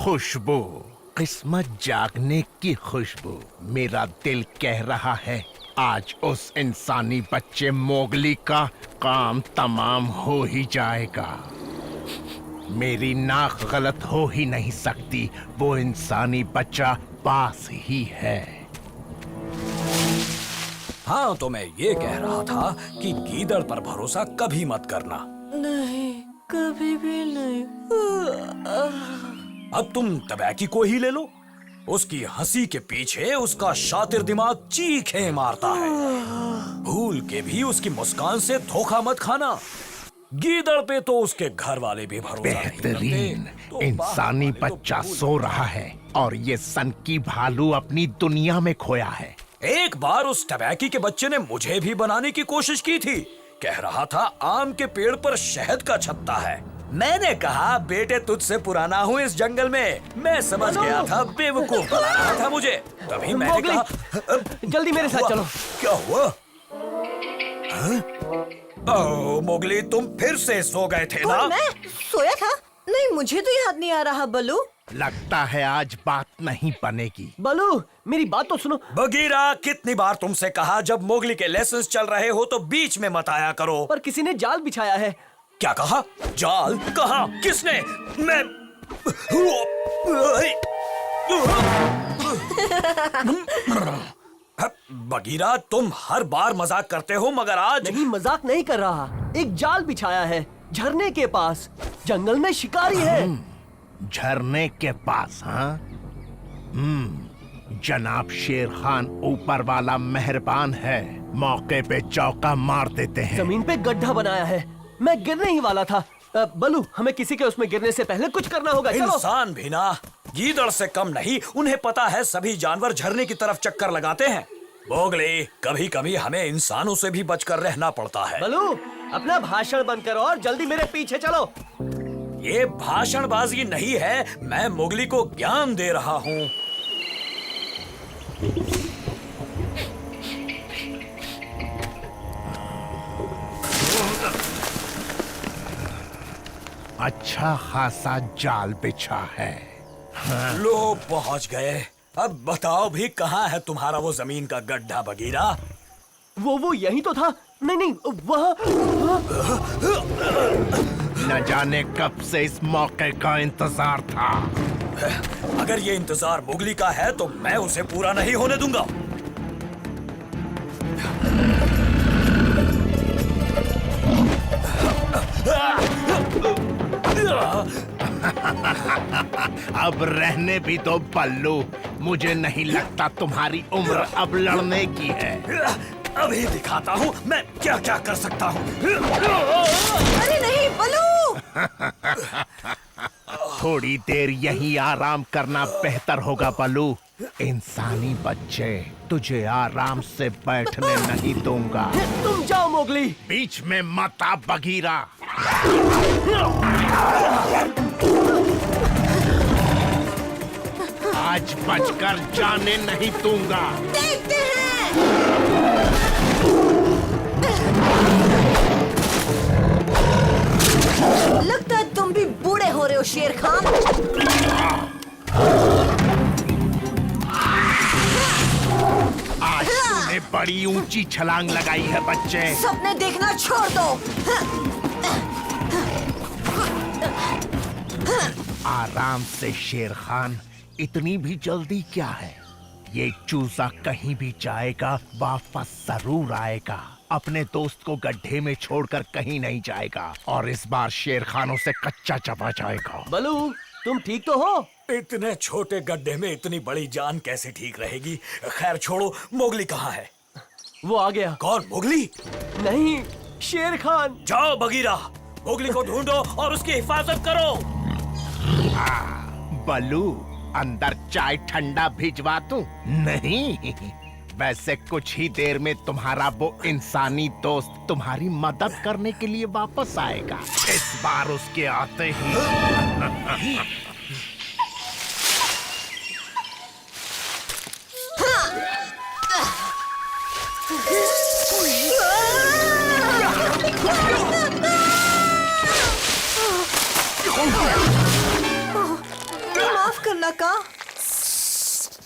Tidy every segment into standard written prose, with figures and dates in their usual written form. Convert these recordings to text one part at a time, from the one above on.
खुशबू, किस्मत जागने की खुशबू। मेरा दिल कह रहा है आज उस इंसानी बच्चे मोगली का काम तमाम हो ही जाएगा। मेरी नाक गलत हो ही नहीं सकती, वो इंसानी बच्चा पास ही है। हाँ, तो मैं ये कह रहा था कि गीदड़ पर भरोसा कभी मत करना। नहीं, कभी भी नहीं। अब तुम तबैकी को ही ले लो। उसकी हंसी के पीछे उसका शातिर दिमाग चीखें मारता है। भूल के भी उसकी मुस्कान से धोखा मत खाना। गीदड़ पे तो उसके घर वाले भी भरोसा नहीं करते। बेहतरीन तो इंसानी बाहर वाले बच्चा तो सो रहा है और ये सनकी भालू अपनी दुनिया में खोया है। एक बार उस टबैकी के बच्चे ने मुझे भी बनाने की कोशिश की थी। कह रहा था आम के पेड़ पर शहद का छत्ता है। मैंने कहा बेटे तुझसे पुराना हूँ इस जंगल में। मैं समझ गया था बेवकूफ बना रहा था मुझे। तभी मैंने कहा जल्दी मेरे साथ चलो। क्या हुआ? हाँ? ओह मोगली, तुम फिर से सो गए थे ना? मैं सोया था? नहीं, मुझे तो याद नहीं आ रहा बलू। लगता है आज बात नहीं बनेगी। बलू, मेरी बात तो सुनो। बगीरा, कितनी बार तुमसे कहा जब मोगली के लेसन्स चल रहे हो तो बीच में मत आया करो। पर किसी ने जाल बिछाया है। क्या कहा? जाल? कहा? किसने? मैं बगीरा, तुम हर बार मजाक करते हो मगर आज नहीं, मजाक नहीं कर रहा। एक जाल बिछाया है झरने के पास। जंगल में शिकारी है। झरने के पास? हाँ, जनाब शेर खान ऊपर वाला मेहरबान है, मौके पे चौका मार देते हैं। जमीन पे गड्ढा बनाया है। मैं गिरने ही वाला था। बलू, हमें किसी के उसमें गिरने से पहले कुछ करना होगा। चलो। इंसान भी ना गीदड़ से कम नहीं। उन्हें पता है सभी जानवर झरने की तरफ चक्कर लगाते हैं। मोगली, कभी कभी हमें इंसानों से भी बचकर रहना पड़ता है। बलू, अपना भाषण बंद करो और जल्दी मेरे पीछे चलो। ये भाषणबाजी नहीं है, मैं मोगली को ज्ञान दे रहा हूँ। अच्छा खासा जाल बिछा है। लो, पहुँच गए। अब बताओ भी कहाँ है तुम्हारा वो जमीन का गड्ढा बगीरा? वो यही तो था। नहीं नहीं, वह न जाने कब से इस मौके का इंतजार था। अगर ये इंतजार मोगली का है तो मैं उसे पूरा नहीं होने दूंगा। अब रहने भी दो बल्लू, मुझे नहीं लगता तुम्हारी उम्र अब लड़ने की है। अभी दिखाता हूँ मैं क्या क्या कर सकता हूँ। अरे नहीं बलू। थोड़ी देर यहीं आराम करना बेहतर होगा बल्लू। इंसानी बच्चे, तुझे आराम से बैठने नहीं दूंगा। तुम जाओ मोगली। बीच में मत आ बगीरा। आज बचकर जाने नहीं दूंगा। देखते हैं। लगता है तुम भी बूढ़े हो रहे हो शेर खान। आज तूने बड़ी ऊंची छलांग लगाई है बच्चे। सपने देखना छोड़ दो। आराम से शेर खान, इतनी भी जल्दी क्या है? ये चूजा कहीं भी जाएगा वापस जरूर आएगा। अपने दोस्त को गड्ढे में छोड़कर कहीं नहीं जाएगा और इस बार शेर खानों से कच्चा चबा जाएगा। बलू, तुम ठीक तो हो? इतने छोटे गड्ढे में इतनी बड़ी जान कैसे ठीक रहेगी? खैर छोड़ो, मोगली कहाँ है? वो आ गया। कौन? मोगली? नहीं, शेर खान। जाओ बगीरा, मोगली को ढूंढो और उसकी हिफाजत करो। बल्लू, अंदर चाय ठंडा भिजवा दूं? नहीं, वैसे कुछ ही देर में तुम्हारा वो इंसानी दोस्त तुम्हारी मदद करने के लिए वापस आएगा। इस बार उसके आते ही माफ करना का।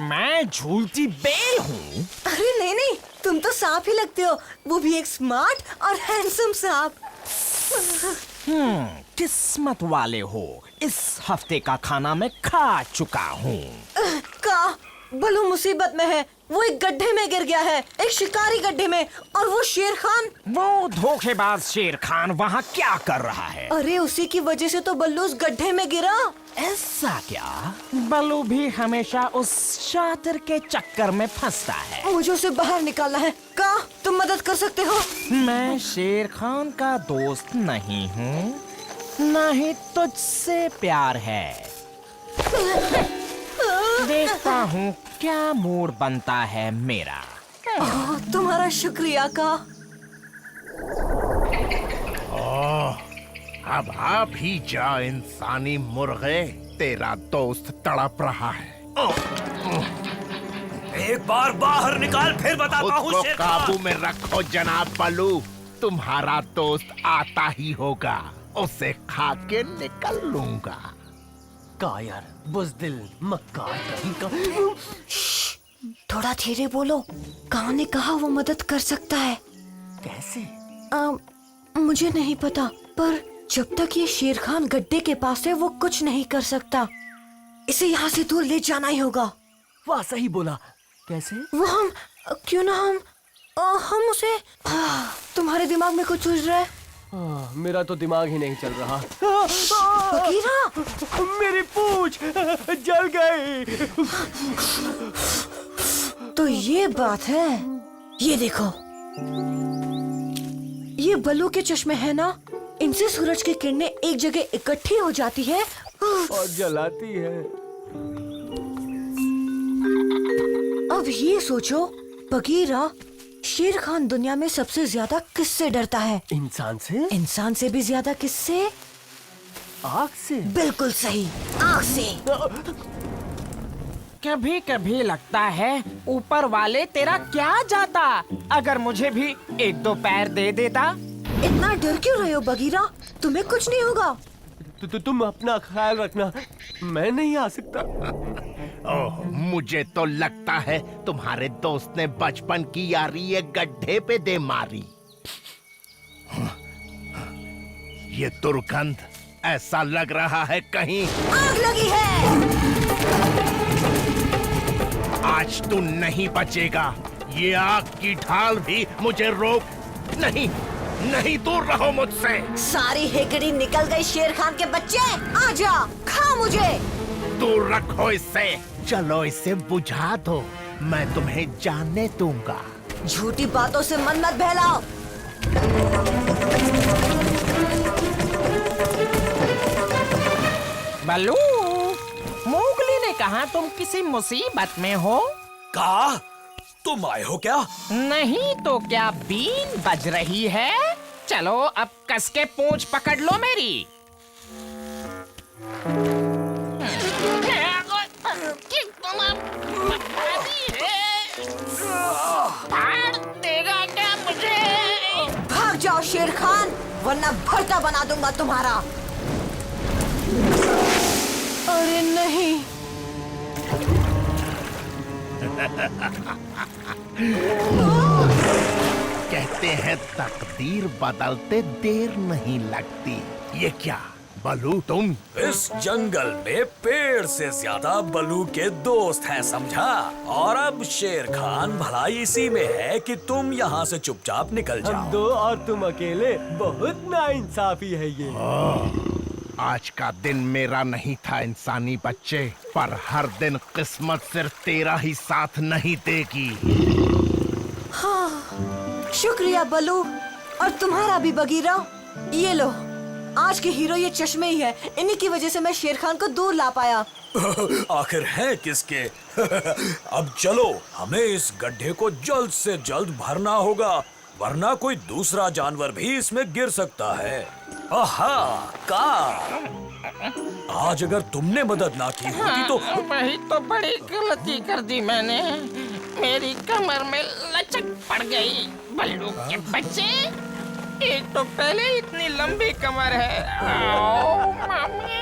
मैं झूलती बेल हूँ। अरे नहीं नहीं, तुम तो सांप ही लगते हो, वो भी एक स्मार्ट और हैंडसम सांप। किस्मत वाले हो, इस हफ्ते का खाना मैं खा चुका हूँ। का बलू मुसीबत में है, वो एक गड्ढे में गिर गया है, एक शिकारी गड्ढे में। और वो शेर खान, वो धोखेबाज शेर खान वहाँ क्या कर रहा है? अरे उसी की वजह से तो बल्लू उस गड्ढे में गिरा। ऐसा क्या? बल्लू भी हमेशा उस शातिर के चक्कर में फंसता है। मुझे उसे बाहर निकालना है। का तुम मदद कर सकते हो? मैं शेर खान का दोस्त नहीं हूँ, न ही तुझसे प्यार है। देखता हूँ क्या मूड बनता है मेरा। तुम्हारा शुक्रिया का। अब आ भी जा इंसानी मुर्गे, तेरा दोस्त तड़प रहा है। एक बार बाहर निकाल, फिर बताता खुद हूँ को शेर काबू खान। में रखो जनाब बलू, तुम्हारा दोस्त आता ही होगा, उसे खा के निकल लूंगा। कायर, बुज़दिल, मक्कार कहीं का। थोड़ा धीरे बोलो, कहाँ ने कहा वो मदद कर सकता है। कैसे? मुझे नहीं पता, पर जब तक ये शेर खान गड्ढे के पास है वो कुछ नहीं कर सकता। इसे यहाँ से दूर ले जाना ही होगा। वाह, सही बोला। कैसे? वो क्यों ना हम उसे। तुम्हारे दिमाग में कुछ सूझ रहा है? मेरा तो दिमाग ही नहीं चल रहा। बगीरा, मेरी पूंछ जल गई। तो ये बात है। ये देखो, ये बलू के चश्मे है ना, इनसे सूरज की किरणें एक जगह इकट्ठी हो जाती है और जलाती है। अब ये सोचो बगीरा, शेर खान दुनिया में सबसे ज्यादा किससे डरता है? इंसान से? इंसान से भी ज्यादा किससे? आग से? बिल्कुल सही, आग से। कभी कभी लगता है ऊपर वाले तेरा क्या जाता अगर मुझे भी एक दो पैर दे देता। इतना डर क्यों रहे हो बगीरा? तुम्हें कुछ नहीं होगा। तुम अपना ख्याल रखना, मैं नहीं आ सकता। ओह, मुझे तो लगता है तुम्हारे दोस्त ने बचपन की यारी एक गड्ढे पे दे मारी। ये दुर्गंध, ऐसा लग रहा है कहीं आग लगी है। आज तू नहीं बचेगा। ये आग की ढाल भी मुझे रोक नहीं, नहीं, दूर रहो मुझसे। सारी हेकड़ी निकल गई शेर खान के बच्चे। आजा, खा मुझे। दूर रखो इससे। चलो इसे बुझा दो, मैं तुम्हें जानने दूंगा। झूठी बातों से मन मत बहलाओ। बल्लू, मोगली ने कहा तुम किसी मुसीबत में हो। का तुम आए हो क्या? नहीं तो क्या बीन बज रही है? चलो अब कस के पूंछ पकड़ लो मेरी। फाड़ देगा क्या मुझे? भाग जाओ शेर खान, वरना भरता बना दूंगा तुम्हारा। अरे नहीं। कहते हैं तकदीर बदलते देर नहीं लगती। ये क्या बलू, तुम? इस जंगल में पेड़ से ज्यादा बलू के दोस्त हैं, समझा? और अब शेर खान भलाई इसी में है कि तुम यहाँ से चुपचाप निकल हम जाओ। दो और तुम अकेले, बहुत नाइंसाफी है ये। आज का दिन मेरा नहीं था इंसानी बच्चे, पर हर दिन किस्मत सिर्फ तेरा ही साथ नहीं देगी। शुक्रिया बलू, और तुम्हारा भी बगीरा। ये लो, आज के हीरो ये चश्मे ही है। इन्हीं की वजह से मैं शेर खान को दूर ला पाया। आखिर है किसके? अब चलो, हमें इस गड्ढे को जल्द से जल्द भरना होगा, वरना कोई दूसरा जानवर भी इसमें गिर सकता है। आहा, का आज अगर तुमने मदद ना की होती तो। वही तो बड़ी गलती कर दी मैंने। मेरी कमर में लचक पड़ गई। बल्लू के बच्चे, एक तो पहले इतनी लंबी कमर है। आओ, मामी।